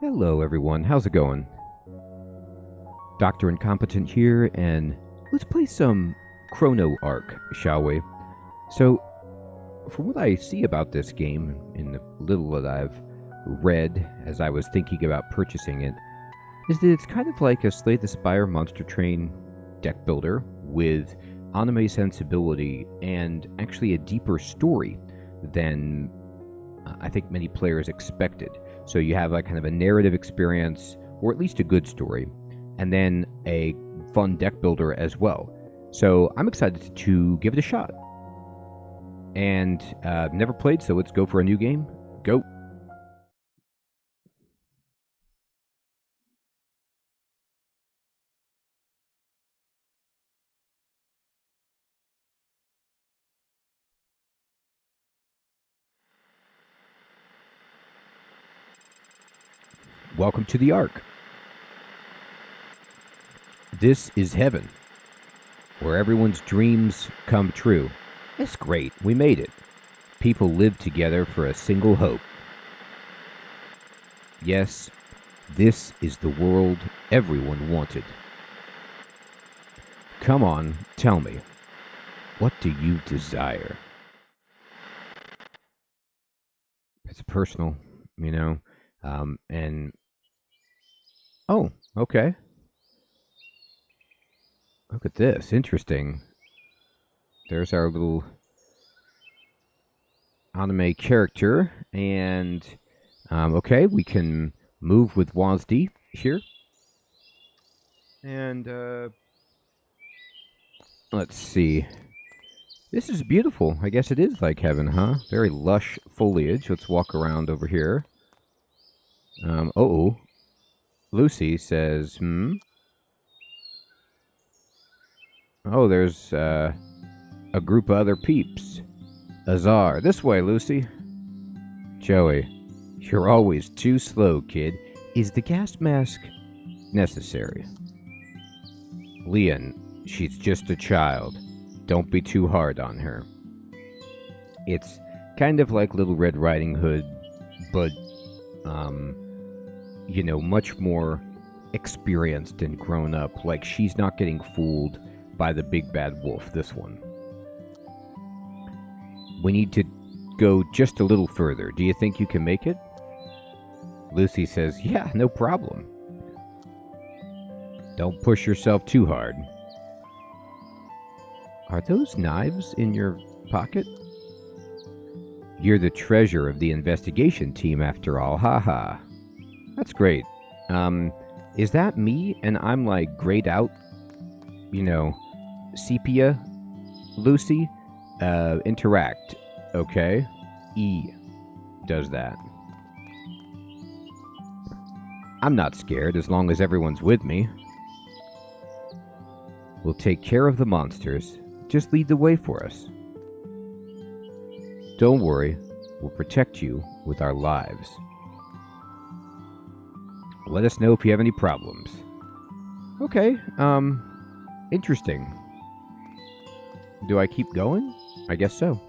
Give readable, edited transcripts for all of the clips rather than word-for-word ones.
Hello everyone, how's it going? Dr. Incompetent here, and let's play some Chrono Ark, shall we? So, from what I see about this game, in the little that I've read as I was thinking about purchasing it, is that it's kind of like a Slay the Spire Monster Train deck builder with anime sensibility and actually a deeper story than I think many players expected. So you have a kind of a narrative experience, or at least a good story, and then a fun deck builder as well. So I'm excited to give it a shot. And never played, so let's go for a new game. Go. Welcome to the Ark. This is heaven, where everyone's dreams come true. It's great, we made it. People live together for a single hope. Yes, this is the world everyone wanted. Come on, tell me, what do you desire? It's personal, you know, and oh, okay. Look at this, interesting. There's our little anime character, and okay, we can move with VODs here, and let's see. This is beautiful. I guess it is like heaven, huh? Very lush foliage. Let's walk around over here. Oh, Lucy says, Oh, there's a group of other peeps. Azar. This way, Lucy. Joey. You're always too slow, kid. Is the gas mask necessary? Leon. She's just a child. Don't be too hard on her. It's kind of like Little Red Riding Hood, but, you know, much more experienced and grown up. Like, she's not getting fooled by the big bad wolf, this one. We need to go just a little further. Do you think you can make it? Lucy says, yeah, no problem. Don't push yourself too hard. Are those knives in your pocket? You're the treasure of the investigation team after all, haha. That's great. Is that me and I'm like grayed out, you know, sepia, Lucy? Interact, okay? E does that. I'm not scared as long as everyone's with me. We'll take care of the monsters. Just lead the way for us. Don't worry, we'll protect you with our lives. Let us know if you have any problems. Okay, interesting. Do I keep going? I guess so.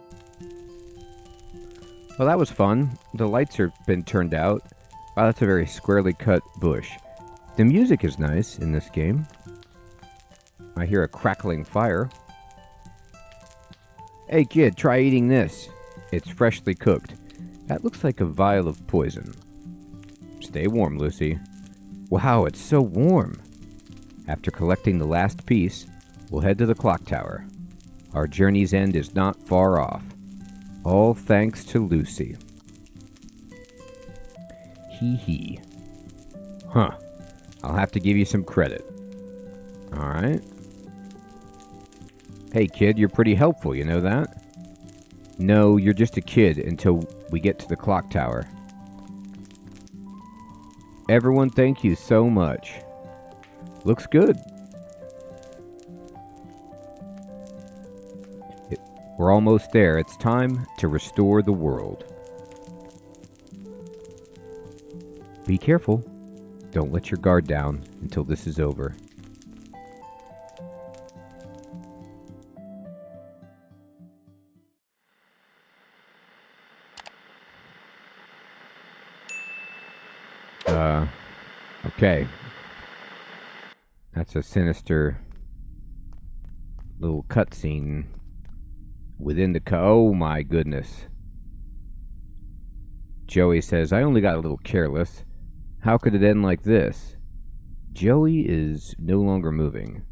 Well, that was fun. The lights have been turned out. Wow, that's a very squarely cut bush. The music is nice in this game. I hear a crackling fire. Hey kid, try eating this. It's freshly cooked. That looks like a vial of poison. Stay warm, Lucy. Wow, it's so warm. After collecting the last piece, we'll head to the clock tower. Our journey's end is not far off. All thanks to Lucy. Hee hee. Huh. I'll have to give you some credit. Alright. Hey kid, you're pretty helpful, you know that? No, you're just a kid until we get to the clock tower. Everyone, thank you so much. Looks good. We're almost there. It's time to restore the world. Be careful. Don't let your guard down until this is over. Okay. That's a sinister little cutscene within the oh my goodness. Joey says, I only got a little careless. How could it end like this? Joey is no longer moving.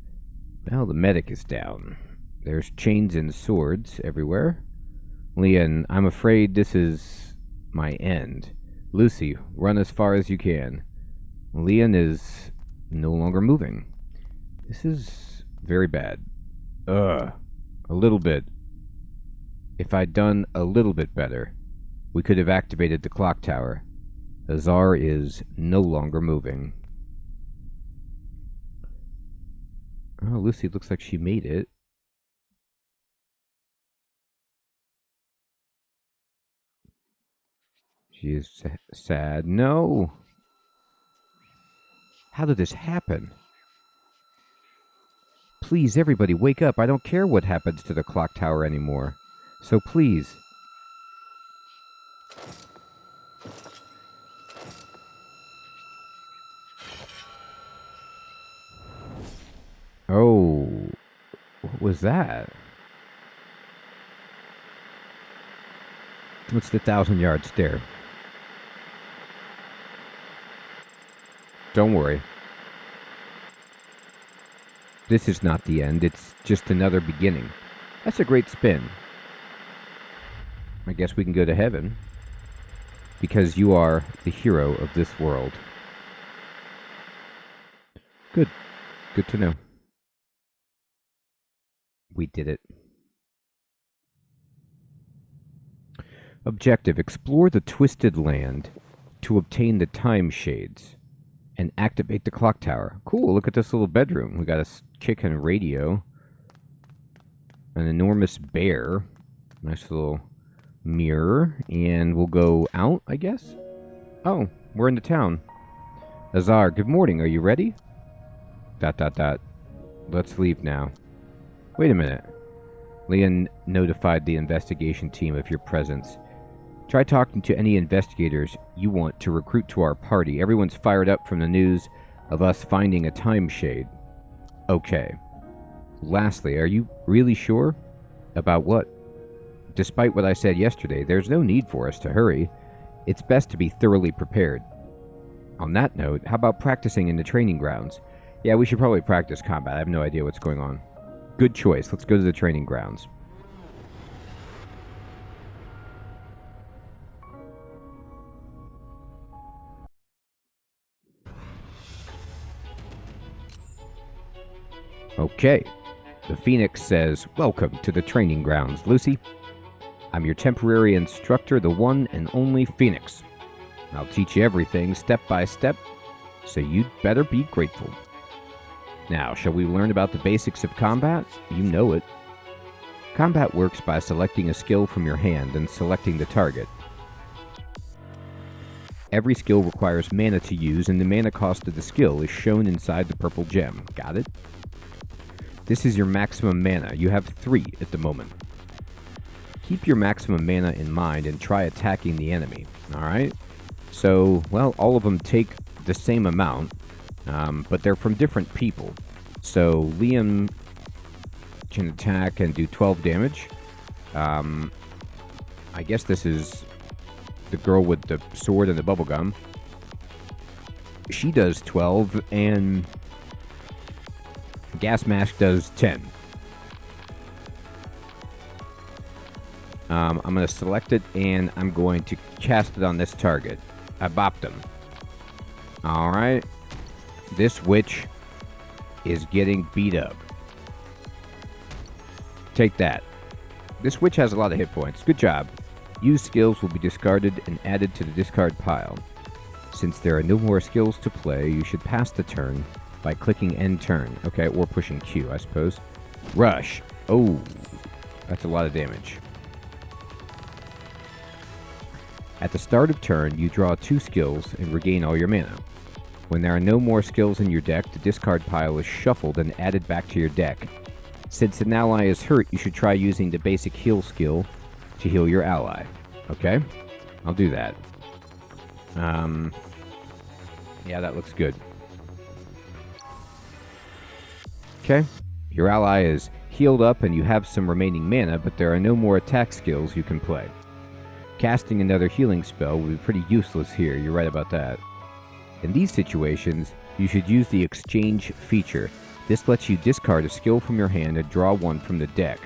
Well, the medic is down. There's chains and swords everywhere. Leon, I'm afraid this is my end. Lucy, run as far as you can. Leon is no longer moving. This is very bad. A little bit. If I'd done a little bit better, we could have activated the clock tower. Azar is no longer moving. Oh, Lucy looks like she made it. She is sad. No! How did this happen? Please, everybody, wake up. I don't care what happens to the clock tower anymore. So please. Oh, what was that? What's the 1,000-yard stare? Don't worry. This is not the end. It's just another beginning. That's a great spin. I guess we can go to heaven. Because you are the hero of this world. Good. Good to know. We did it. Objective. Explore the Twisted Land to obtain the time shades and activate the clock tower. Cool, look at this little bedroom. We got a chicken radio, an enormous bear, nice little mirror, and we'll go out, I guess? Oh, we're in the town. Azar, good morning. Are you ready? ... Let's leave now. Wait a minute. Leon notified the investigation team of your presence. Try talking to any investigators you want to recruit to our party. Everyone's fired up from the news of us finding a time shade. Okay. Lastly, are you really sure? About what? Despite what I said yesterday, there's no need for us to hurry. It's best to be thoroughly prepared. On that note, how about practicing in the training grounds? Yeah, we should probably practice combat. I have no idea what's going on. Good choice. Let's go to the training grounds. Okay. The Phoenix says, welcome to the training grounds, Lucy. I'm your temporary instructor, the one and only Phoenix. I'll teach you everything step by step, so you'd better be grateful. Now, shall we learn about the basics of combat? You know it. Combat works by selecting a skill from your hand and selecting the target. Every skill requires mana to use, and the mana cost of the skill is shown inside the purple gem. Got it? This is your maximum mana. You have 3 at the moment. Keep your maximum mana in mind and try attacking the enemy. Alright? So, well, all of them take the same amount, but they're from different people. So, Liam can attack and do 12 damage. I guess this is the girl with the sword and the bubblegum. She does 12, and Gas Mask does 10. I'm going to select it, and I'm going to cast it on this target. I bopped him. Alright. This witch is getting beat up. Take that. This witch has a lot of hit points. Good job. Used skills will be discarded and added to the discard pile. Since there are no more skills to play, you should pass the turn by clicking end turn. Okay, or pushing Q, I suppose. Rush. Oh, that's a lot of damage. At the start of turn, you draw 2 skills and regain all your mana. When there are no more skills in your deck, the discard pile is shuffled and added back to your deck. Since an ally is hurt, you should try using the basic heal skill to heal your ally. Okay? I'll do that. Yeah, that looks good. Okay. Your ally is healed up and you have some remaining mana, but there are no more attack skills you can play. Casting another healing spell would be pretty useless here, you're right about that. In these situations, you should use the exchange feature. This lets you discard a skill from your hand and draw one from the deck.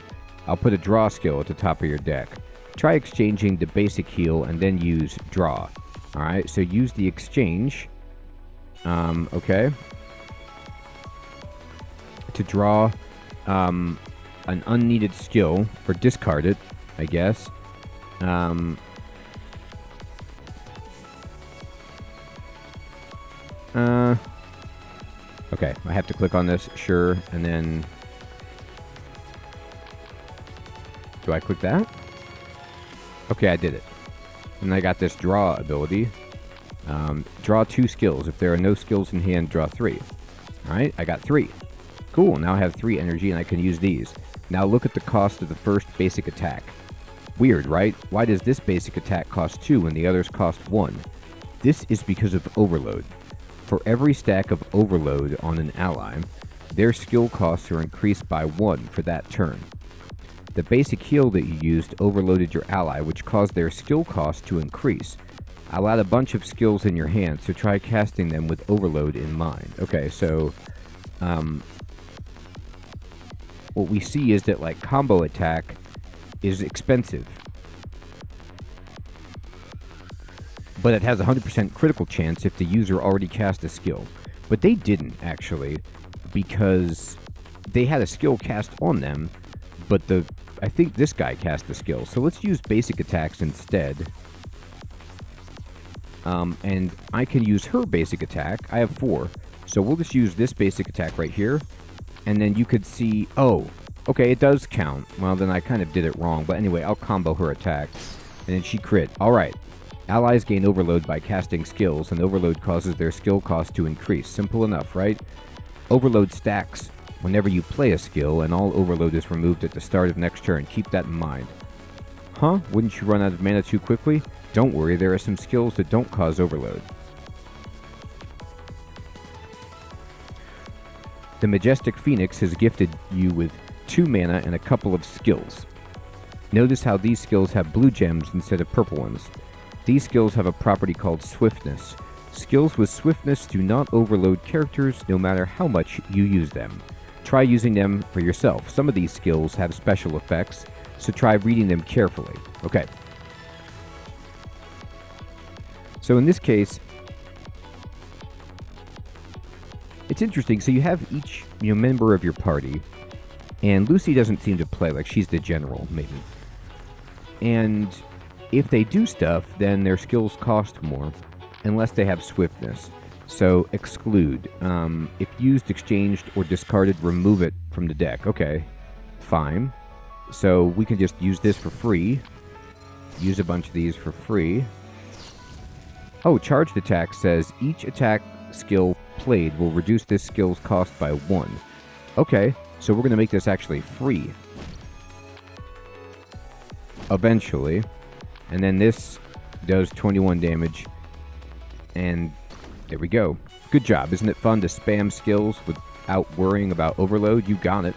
I'll put a draw skill at the top of your deck. Try exchanging the basic heal and then use draw. Alright, so use the exchange. Okay. To draw an unneeded skill, or discard it, I guess. Okay, I have to click on this, sure, and then... Do I click that? Okay, I did it. And I got this draw ability. Draw 2 skills. If there are no skills in hand, draw 3. Alright, I got 3. Cool, now I have 3 energy and I can use these. Now look at the cost of the first basic attack. Weird, right? Why does this basic attack cost 2 and the others cost 1? This is because of overload. For every stack of overload on an ally, their skill costs are increased by 1 for that turn. The basic heal that you used overloaded your ally, which caused their skill cost to increase. I'll add a bunch of skills in your hand, so try casting them with overload in mind. Okay, so what we see is that like combo attack is expensive, but it has a 100% critical chance if the user already cast a skill. But they didn't, actually, because they had a skill cast on them, but I think this guy cast the skill. So let's use basic attacks instead. And I can use her basic attack. I have 4. So we'll just use this basic attack right here. And then you could see, oh, okay, it does count. Well, then I kind of did it wrong. But anyway, I'll combo her attack. And then she crit. All right. Allies gain overload by casting skills, and overload causes their skill cost to increase. Simple enough, right? Overload stacks whenever you play a skill, and all overload is removed at the start of next turn. Keep that in mind. Huh? Wouldn't you run out of mana too quickly? Don't worry, there are some skills that don't cause overload. The Majestic Phoenix has gifted you with 2 mana and a couple of skills. Notice how these skills have blue gems instead of purple ones. These skills have a property called Swiftness. Skills with Swiftness do not overload characters no matter how much you use them. Try using them for yourself. Some of these skills have special effects, so try reading them carefully. Okay. So in this case, it's interesting. So you have each member of your party, and Lucy doesn't seem to play, like she's the general, maybe. And if they do stuff, then their skills cost more, unless they have Swiftness. So exclude. If used, exchanged, or discarded, remove it from the deck. Okay, fine. So we can just use this for free. Use a bunch of these for free. Oh, charged attack says each attack skill played will reduce this skill's cost by 1. Okay, so we're going to make this actually free. Eventually. And then this does 21 damage. And there we go. Good job. Isn't it fun to spam skills without worrying about overload? You got it.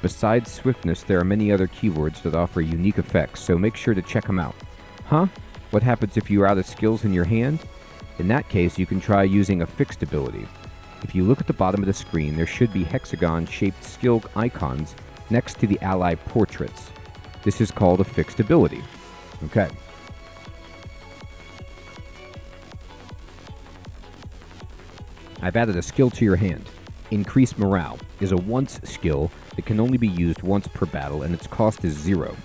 Besides Swiftness, there are many other keywords that offer unique effects, so make sure to check them out. Huh? What happens if you're out of skills in your hand? In that case, you can try using a fixed ability. If you look at the bottom of the screen, there should be hexagon-shaped skill icons next to the ally portraits. This is called a fixed ability. Okay. I've added a skill to your hand. Increase Morale is a once skill that can only be used once per battle, and its cost is 0.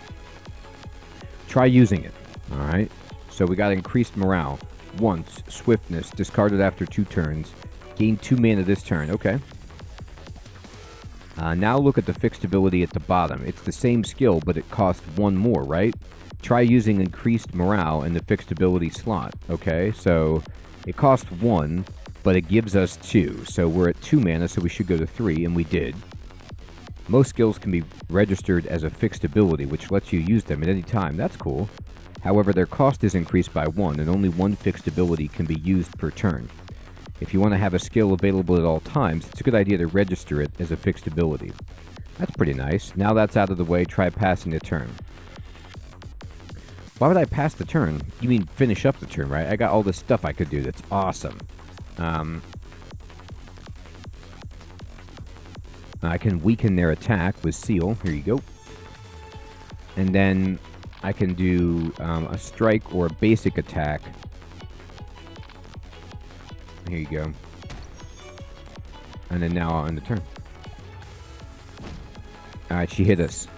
Try using it. Alright. So we got increased morale. Once. Swiftness. Discarded after 2 turns. Gain 2 mana this turn. Okay. Now look at the fixed ability at the bottom. It's the same skill, but it costs 1 more, right? Try using increased morale in the fixed ability slot. Okay, so it costs 1, but it gives us 2. So we're at 2 mana, so we should go to 3, and we did. Most skills can be registered as a fixed ability, which lets you use them at any time. That's cool. However, their cost is increased by 1, and only 1 fixed ability can be used per turn. If you want to have a skill available at all times, it's a good idea to register it as a fixed ability. That's pretty nice. Now that's out of the way, try passing the turn. Why would I pass the turn? You mean finish up the turn, right? I got all this stuff I could do that's awesome. I can weaken their attack with Seal. Here you go. And then I can do a strike or a basic attack. Here you go. And then now on the turn. Alright, she hit us.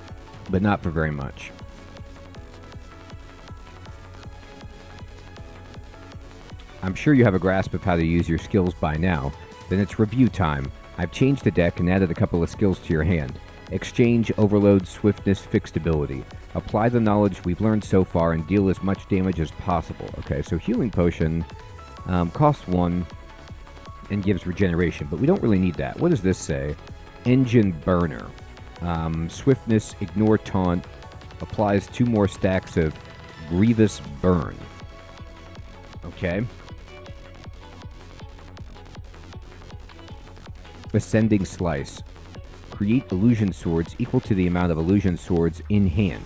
But not for very much. I'm sure you have a grasp of how to use your skills by now. Then it's review time. I've changed the deck and added a couple of skills to your hand. Exchange, Overload, Swiftness, Fixed Ability. Apply the knowledge we've learned so far and deal as much damage as possible. Okay, so Healing Potion costs 1 and gives regeneration, but we don't really need that. What does this say? Engine Burner. Swiftness, Ignore Taunt, applies 2 more stacks of Grievous Burn. Okay. Ascending Slice. Create illusion swords equal to the amount of illusion swords in hand.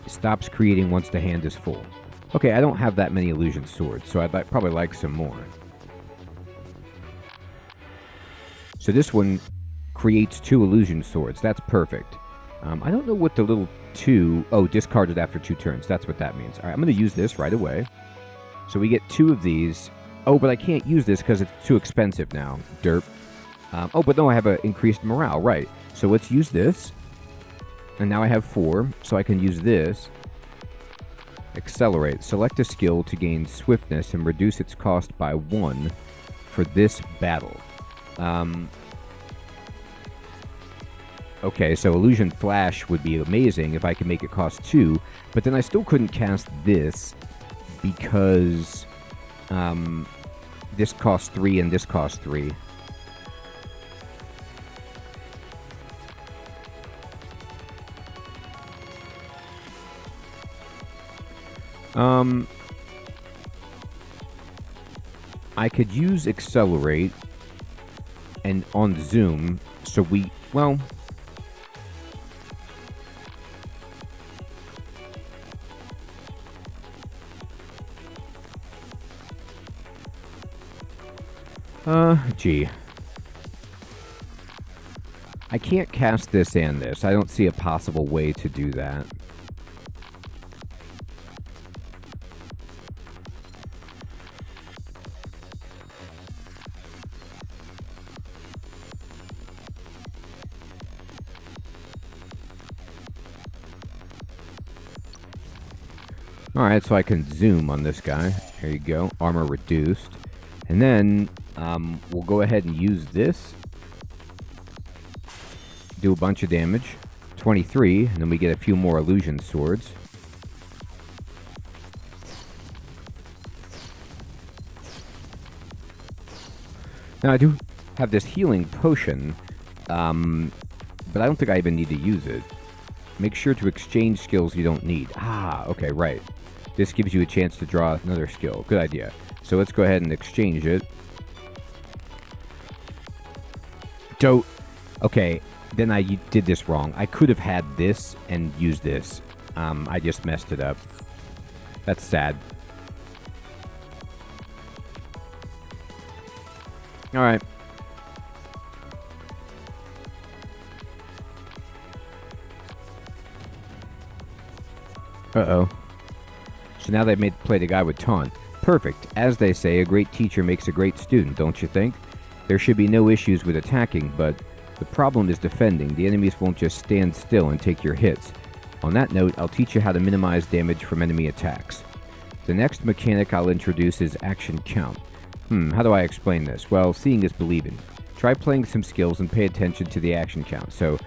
Stops creating once the hand is full. Okay, I don't have that many illusion swords, so I'd probably like some more. So this one creates 2 illusion swords. That's perfect. I don't know what the little 2... Oh, discarded after 2 turns. That's what that means. All right, I'm going to use this right away. So we get 2 of these. Oh, but I can't use this because it's too expensive now. Derp. Oh, but no, I have an increased morale. Right. So let's use this. And now I have 4, so I can use this. Accelerate. Select a skill to gain swiftness and reduce its cost by 1 for this battle. Okay, so Illusion Flash would be amazing if I could make it cost 2, but then I still couldn't cast this because this costs 3 and this costs 3. I could use Accelerate and on Zoom, so well... Gee. I can't cast this and this. I don't see a possible way to do that. Alright, so I can zoom on this guy. Here you go. Armor reduced. And then, we'll go ahead and use this. Do a bunch of damage. 23, and then we get a few more illusion swords. Now, I do have this healing potion, but I don't think I even need to use it. Make sure to exchange skills you don't need. Ah, okay, right. This gives you a chance to draw another skill. Good idea. So let's go ahead and exchange it. Don't... Okay, then I did this wrong. I could have had this and used this. I just messed it up. That's sad. Alright. Uh-oh. So now they've played a guy with taunt. Perfect. As they say, a great teacher makes a great student, don't you think? There should be no issues with attacking, but the problem is defending. The enemies won't just stand still and take your hits. On that note, I'll teach you how to minimize damage from enemy attacks. The next mechanic I'll introduce is action count. How do I explain this? Well, seeing is believing. Try playing some skills and pay attention to the action count. So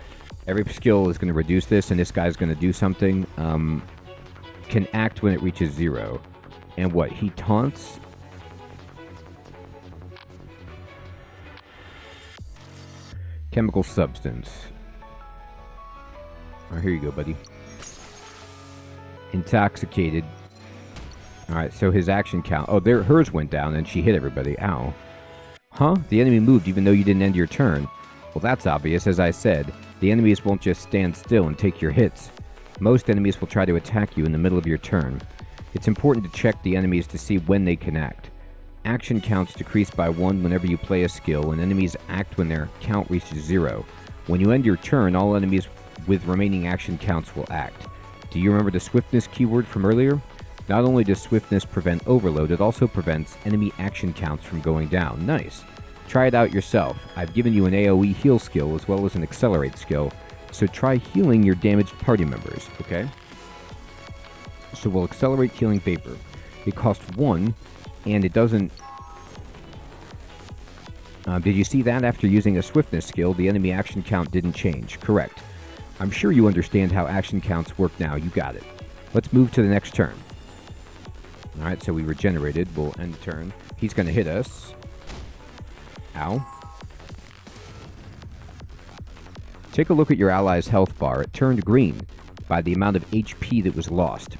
every skill is going to reduce this, and this guy's going to do something. Can act when it reaches 0. And what? He taunts? Chemical substance. Oh, here you go, buddy. Intoxicated. Alright, so his action count... Oh, there, hers went down and she hit everybody. Ow. Huh? The enemy moved even though you didn't end your turn. Well, that's obvious. As I said, the enemies won't just stand still and take your hits. Most enemies will try to attack you in the middle of your turn. It's important to check the enemies to see when they can act. Action counts decrease by 1 whenever you play a skill, and enemies act when their count reaches 0. When you end your turn, all enemies with remaining action counts will act. Do you remember the swiftness keyword from earlier? Not only does swiftness prevent overload, it also prevents enemy action counts from going down. Nice. Try it out yourself. I've given you an AoE heal skill as well as an accelerate skill, so try healing your damaged party members, okay? So we'll accelerate healing Vapor. It costs 1, and it doesn't... did you see that? After using a swiftness skill, the enemy action count didn't change. Correct. I'm sure you understand how action counts work now. You got it. Let's move to the next turn. Alright, so we regenerated. We'll end the turn. He's going to hit us. Ow. Take a look at your ally's health bar. It turned green by the amount of HP that was lost.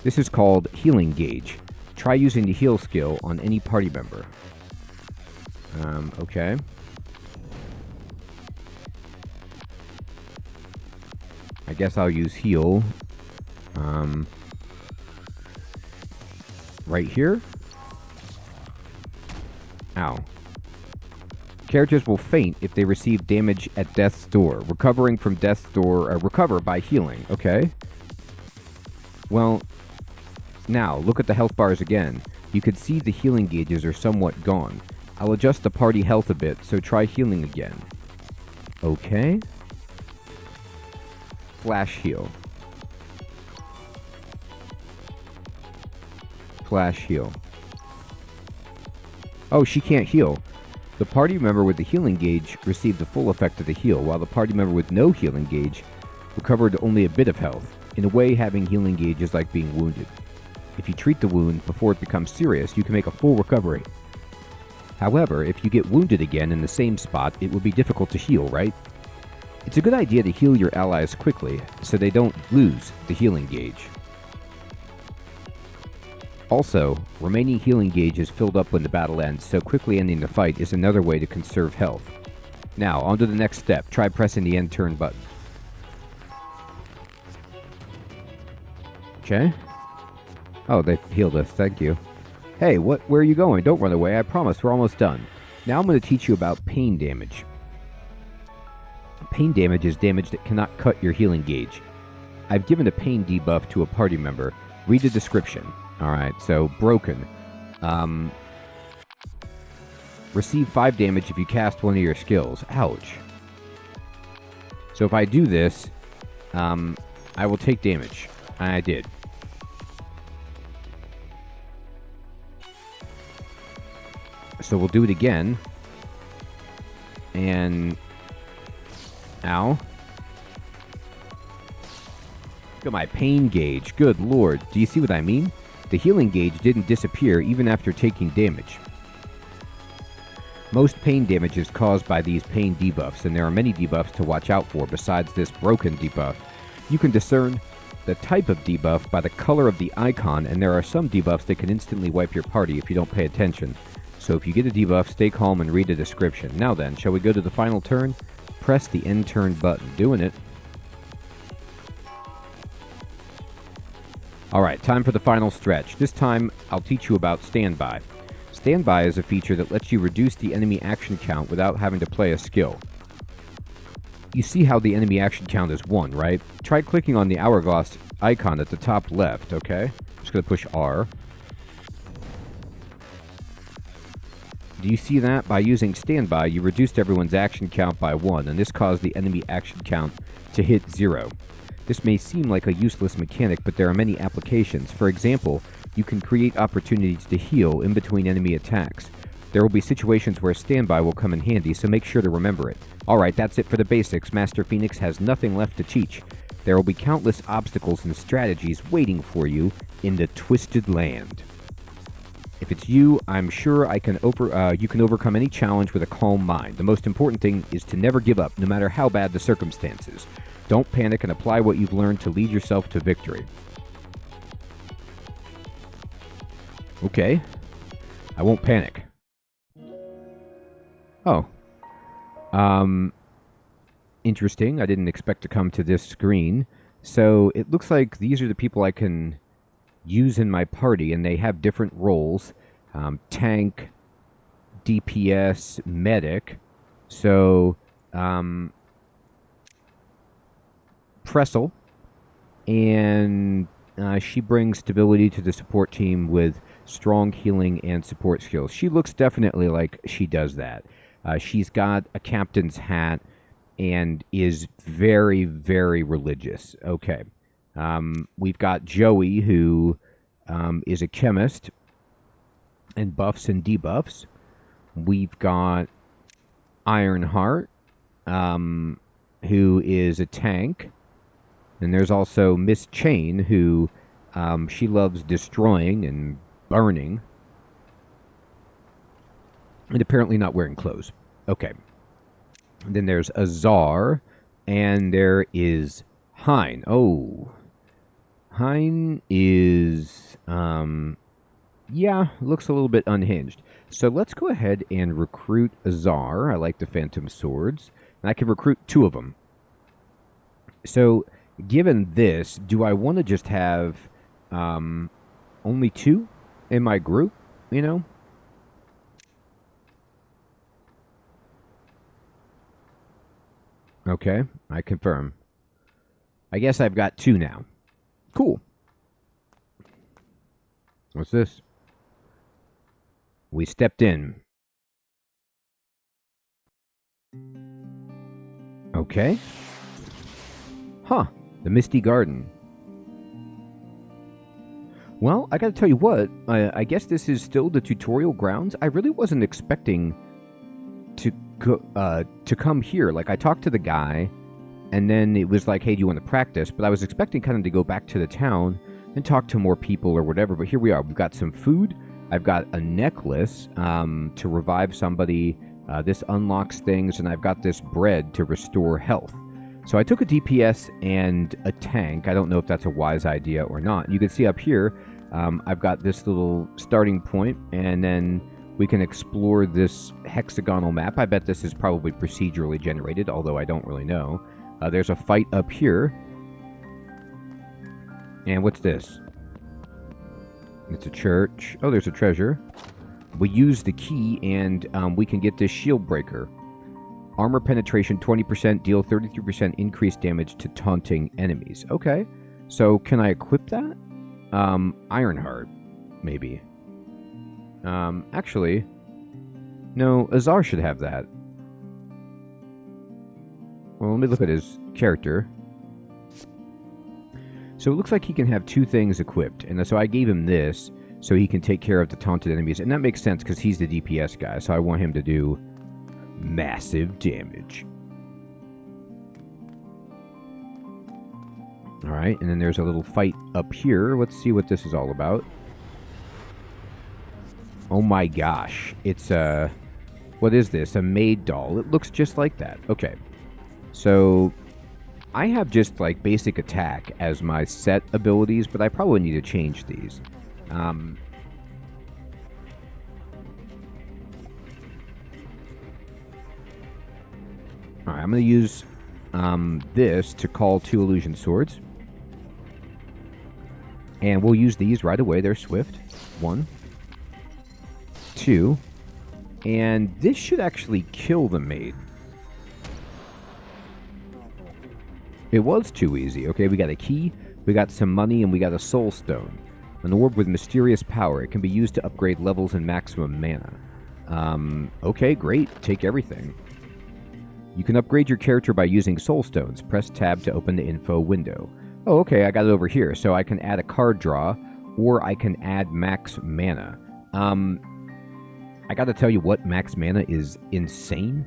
This is called Healing Gauge. Try using the heal skill on any party member. Okay. I guess I'll use heal. Right here. Ow. Characters will faint if they receive damage at death's door. Recovering from death's door, recover by healing. Okay. Well, now look at the health bars again. You can see the healing gauges are somewhat gone. I'll adjust the party health a bit, so try healing again. Okay. Flash heal. Flash heal. Oh, she can't heal. The party member with the healing gauge received the full effect of the heal, while the party member with no healing gauge recovered only a bit of health. In a way, having healing gauge is like being wounded. If you treat the wound before it becomes serious, you can make a full recovery. However, if you get wounded again in the same spot, it will be difficult to heal, right? It's a good idea to heal your allies quickly, so they don't lose the healing gauge. Also, remaining healing gauge is filled up when the battle ends, so quickly ending the fight is another way to conserve health. Now, on to the next step. Try pressing the end turn button. Okay. Oh, they healed us. Thank you. Hey, where are you going? Don't run away. I promise. We're almost done. Now I'm going to teach you about pain damage. Pain damage is damage that cannot cut your healing gauge. I've given a pain debuff to a party member. Read the description. Alright, so broken. Receive 5 damage if you cast one of your skills. Ouch. So if I do this, I will take damage. And I did. So we'll do it again. And... Ow. Look at my pain gauge. Good lord. Do you see what I mean? The healing gauge didn't disappear even after taking damage. Most pain damage is caused by these pain debuffs, and there are many debuffs to watch out for besides this broken debuff. You can discern the type of debuff by the color of the icon, and there are some debuffs that can instantly wipe your party if you don't pay attention. So if you get a debuff, stay calm and read the description. Now then, shall we go to the final turn? Press the end turn button. Doing it. Alright, time for the final stretch. This time, I'll teach you about Standby. Standby is a feature that lets you reduce the enemy action count without having to play a skill. You see how the enemy action count is 1, right? Try clicking on the hourglass icon at the top left, okay? I'm just going to push R. Do you see that? By using Standby, you reduced everyone's action count by 1, and this caused the enemy action count to hit 0. This may seem like a useless mechanic, but there are many applications. For example, you can create opportunities to heal in between enemy attacks. There will be situations where Standby will come in handy, so make sure to remember it. Alright, that's it for the basics. Master Phoenix has nothing left to teach. There will be countless obstacles and strategies waiting for you in the Twisted Land. If it's you, I'm sure you can overcome any challenge with a calm mind. The most important thing is to never give up, no matter how bad the circumstances. Don't panic and apply what you've learned to lead yourself to victory. Okay. I won't panic. Oh. Interesting. I didn't expect to come to this screen. So it looks like these are the people I can use in my party, and they have different roles. Tank, DPS, medic. So, Pressel, and she brings stability to the support team with strong healing and support skills. She looks definitely like she does that. She's got a captain's hat and is very, very religious. Okay. We've got Joey, who is a chemist and buffs and debuffs. We've got Ironheart, who is a tank. And there's also Miss Chain, who she loves destroying and burning. And apparently not wearing clothes. Okay. And then there's Azar, and there is Hein. Oh. Hein is, yeah, looks a little bit unhinged. So let's go ahead and recruit Azar. I like the Phantom Swords. And I can recruit 2 of them. So, given this, do I want to just have only 2 in my group, you know? Okay, I confirm. I guess I've got 2 now. Cool. What's this? We stepped in. Okay. Huh. The Misty Garden. Well, I gotta tell you what. I guess this is still the tutorial grounds. I really wasn't expecting to come here. Like, I talked to the guy, and then it was like, hey, do you want to practice? But I was expecting kind of to go back to the town and talk to more people or whatever. But here we are. We've got some food. I've got a necklace to revive somebody. This unlocks things, and I've got this bread to restore health. So I took a DPS and a tank. I don't know if that's a wise idea or not. You can see up here, I've got this little starting point, and then we can explore this hexagonal map. I bet this is probably procedurally generated, although I don't really know. There's a fight up here. And what's this? It's a church. Oh, there's a treasure. We use the key, and we can get this shield breaker. Armor penetration 20%, deal 33% increased damage to taunting enemies. Okay. So can I equip that? Ironheart, maybe. Actually, no, Azar should have that. Well, let me look at his character. So it looks like he can have 2 things equipped. And so I gave him this so he can take care of the taunted enemies. And that makes sense because he's the DPS guy. So I want him to do massive damage. Alright, and then there's a little fight up here. Let's see what this is all about. Oh my gosh. It's a... What is this? A maid doll. It looks just like that. Okay. So, I have just like basic attack as my set abilities, but I probably need to change these. Alright, I'm going to use this to call 2 illusion swords. And we'll use these right away. They're swift. 1, 2. And this should actually kill the maid. It was too easy. Okay, we got a key, we got some money, and we got a soul stone. An orb with mysterious power. It can be used to upgrade levels and maximum mana. Okay, great. Take everything. You can upgrade your character by using soul stones. Press tab to open the info window. Oh, okay, I got it over here. So I can add a card draw, or I can add max mana. I gotta tell you what, max mana is insane.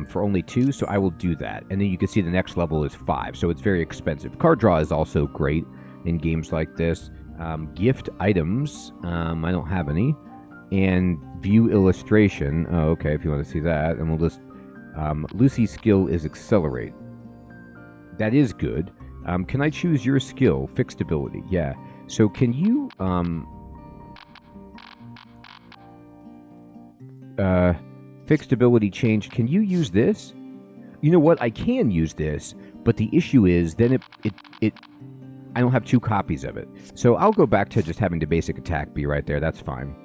For only 2, so I will do that. And then you can see the next level is 5, so it's very expensive. Card draw is also great in games like this. Gift items, I don't have any. And view illustration, oh, okay, if you want to see that. And we'll just, Lucy's skill is accelerate. That is good. Can I choose your skill? Fixed ability, yeah. So can you, Fixed ability changed. Can you use this? You know what? I can use this, but the issue is then I don't have 2 copies of it. So I'll go back to just having the basic attack be right there. That's fine.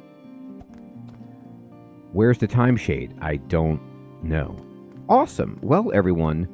Where's the time shade? I don't know. Awesome. Well, everyone,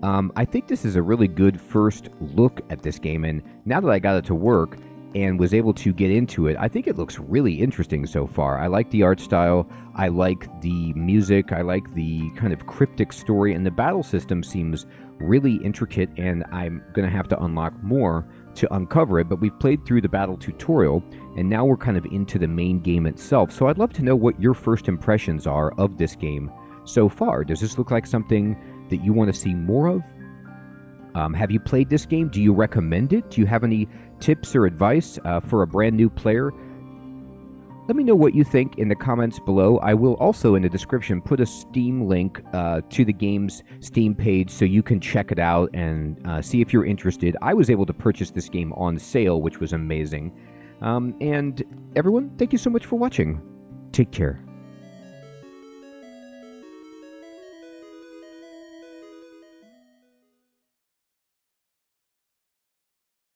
I think this is a really good first look at this game. And now that I got it to work and was able to get into it, I think it looks really interesting so far. I like the art style. I like the music. I like the kind of cryptic story. And the battle system seems really intricate, and I'm going to have to unlock more to uncover it. But we've played through the battle tutorial, and now we're kind of into the main game itself. So I'd love to know what your first impressions are of this game so far. Does this look like something that you want to see more of? Have you played this game? Do you recommend it? Do you have any tips or advice for a brand new player? Let me know what you think in the comments below. I will also, in the description, put a Steam link to the game's Steam page so you can check it out and see if you're interested. I was able to purchase this game on sale, which was amazing. And everyone, thank you so much for watching. Take care.